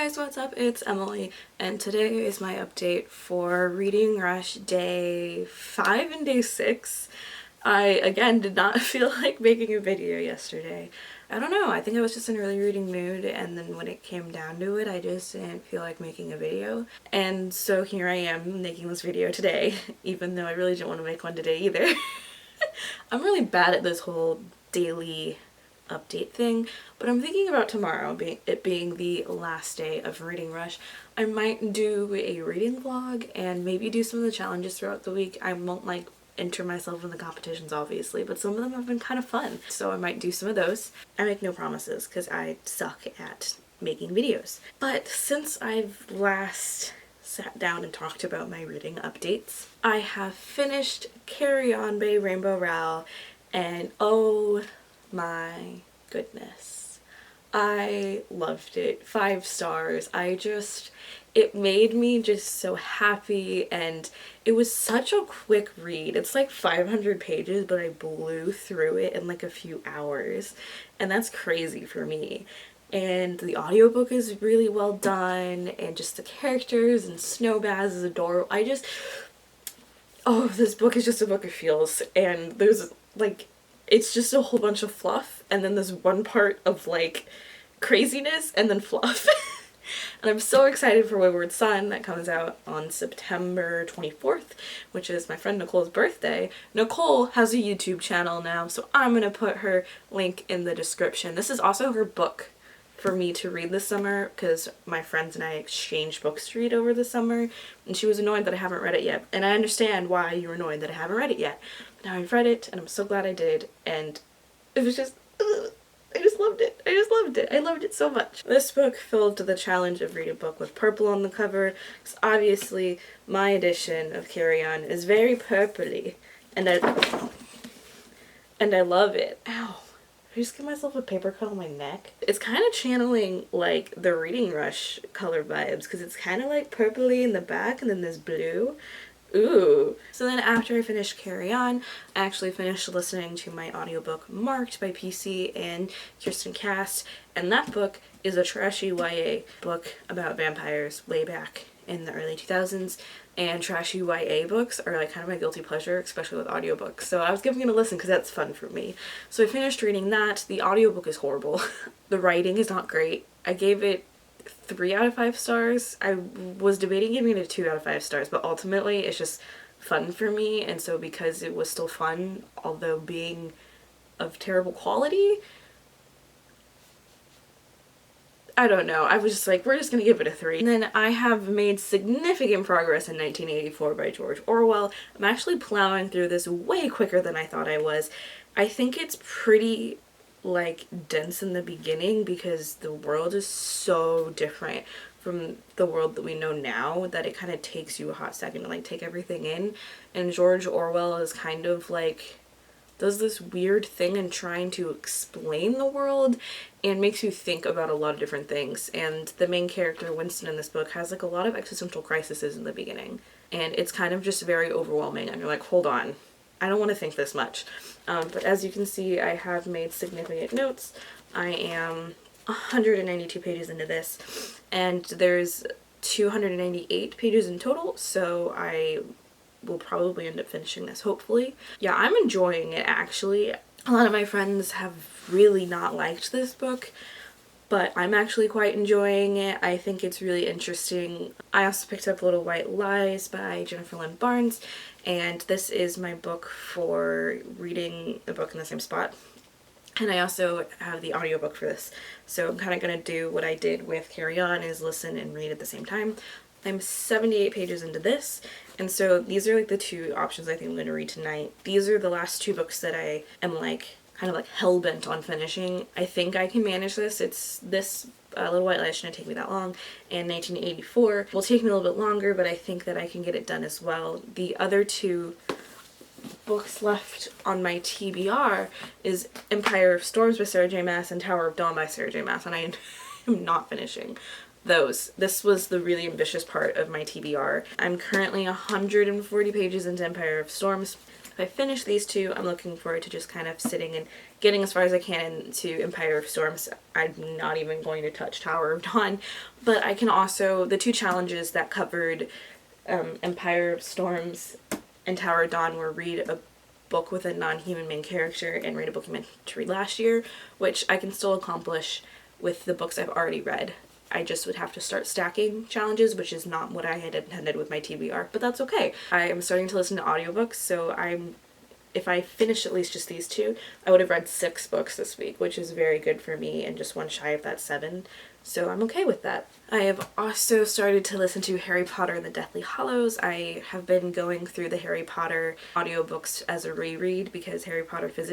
guys, what's up? It's Emily, and today is my update for Reading Rush day 5 and day 6. I, again, did not feel like making a video yesterday. I don't know, I think I was just in a really reading mood, and then when it came down to it, I just didn't feel like making a video. And so here I am making this video today, even though I really didn't want to make one today either. I'm really bad at this whole daily update thing, but I'm thinking about tomorrow, it being the last day of Reading Rush. I might do a reading vlog and maybe do some of the challenges throughout the week. I won't like enter myself in the competitions obviously, but some of them have been kind of fun, so I might do some of those. I make no promises because I suck at making videos. But since I've last sat down and talked about my reading updates, I have finished Carry On by Rainbow Rowell, and oh my goodness, I loved it. 5 stars. It made me just so happy, and it was such a quick read. It's like 500 pages, but I blew through it in like a few hours, and that's crazy for me. And the audiobook is really well done, and just the characters, and Snowbaz is adorable. Oh, this book is just a book of feels, and there's like, it's just a whole bunch of fluff, and then there's one part of like craziness and then fluff. And I'm so excited for Wayward Son that comes out on September 24th, which is my friend Nicole's birthday. Nicole has a YouTube channel now, so I'm gonna put her link in the description. This is also her book for me to read this summer, because my friends and I exchanged books to read over the summer, and she was annoyed that I haven't read it yet. And I understand why you're annoyed that I haven't read it yet. But now I've read it, and I'm so glad I did, and it was just, I just loved it. I just loved it. I loved it so much. This book filled the challenge of read a book with purple on the cover, because obviously my edition of Carry On is very purpley, and I love it. Ow. I just give myself a paper cut on my neck. It's kind of channeling like the Reading Rush color vibes, because it's kind of like purpley in the back and then there's blue. Ooh. So then after I finished Carry On, I actually finished listening to my audiobook Marked by PC and Kirsten Cast, and that book is a trashy YA book about vampires way back in the early 2000s, and trashy YA books are like kind of my guilty pleasure, especially with audiobooks. So I was giving it a listen because that's fun for me. So I finished reading that. The audiobook is horrible. The writing is not great. I gave it 3 out of 5 stars. I was debating giving it a 2 out of 5 stars, but ultimately it's just fun for me, and so because it was still fun, although being of terrible quality, I don't know. I was just like, we're just gonna give it a 3. And then I have made significant progress in 1984 by George Orwell. I'm actually plowing through this way quicker than I thought I was. I think it's pretty like dense in the beginning because the world is so different from the world that we know now that it kind of takes you a hot second to like take everything in. And George Orwell is kind of like does this weird thing in trying to explain the world and makes you think about a lot of different things. And the main character, Winston, in this book has like a lot of existential crises in the beginning, and it's kind of just very overwhelming, and you're like, hold on, I don't want to think this much. But as you can see, I have made significant notes. I am 192 pages into this, and there's 298 pages in total, so I will probably end up finishing this, hopefully. Yeah, I'm enjoying it, actually. A lot of my friends have really not liked this book, but I'm actually quite enjoying it. I think it's really interesting. I also picked up Little White Lies by Jennifer Lynn Barnes, and this is my book for reading a book in the same spot. And I also have the audiobook for this, so I'm kind of going to do what I did with Carry On, is listen and read at the same time. I'm 78 pages into this, and so these are like the 2 options I think I'm going to read tonight. These are the last 2 books that I am like kind of like hell-bent on finishing. I think I can manage this. It's this Little White Lies shouldn't take me that long, and 1984 will take me a little bit longer, but I think that I can get it done as well. The other 2 books left on my TBR is Empire of Storms by Sarah J Maas and Tower of Dawn by Sarah J Maas, and I am not finishing those. This was the really ambitious part of my TBR. I'm currently 140 pages into Empire of Storms. If I finish these two, I'm looking forward to just kind of sitting and getting as far as I can into Empire of Storms. I'm not even going to touch Tower of Dawn, but I can also, the two challenges that covered Empire of Storms and Tower of Dawn were read a book with a non-human main character and read a book you meant to read last year, which I can still accomplish with the books I've already read. I just would have to start stacking challenges, which is not what I had intended with my TBR, but that's okay. I am starting to listen to audiobooks, so if I finished at least just these two, I would have read 6 books this week, which is very good for me and just one shy of that 7. So I'm okay with that. I have also started to listen to Harry Potter and the Deathly Hallows. I have been going through the Harry Potter audiobooks as a reread because Harry Potter physically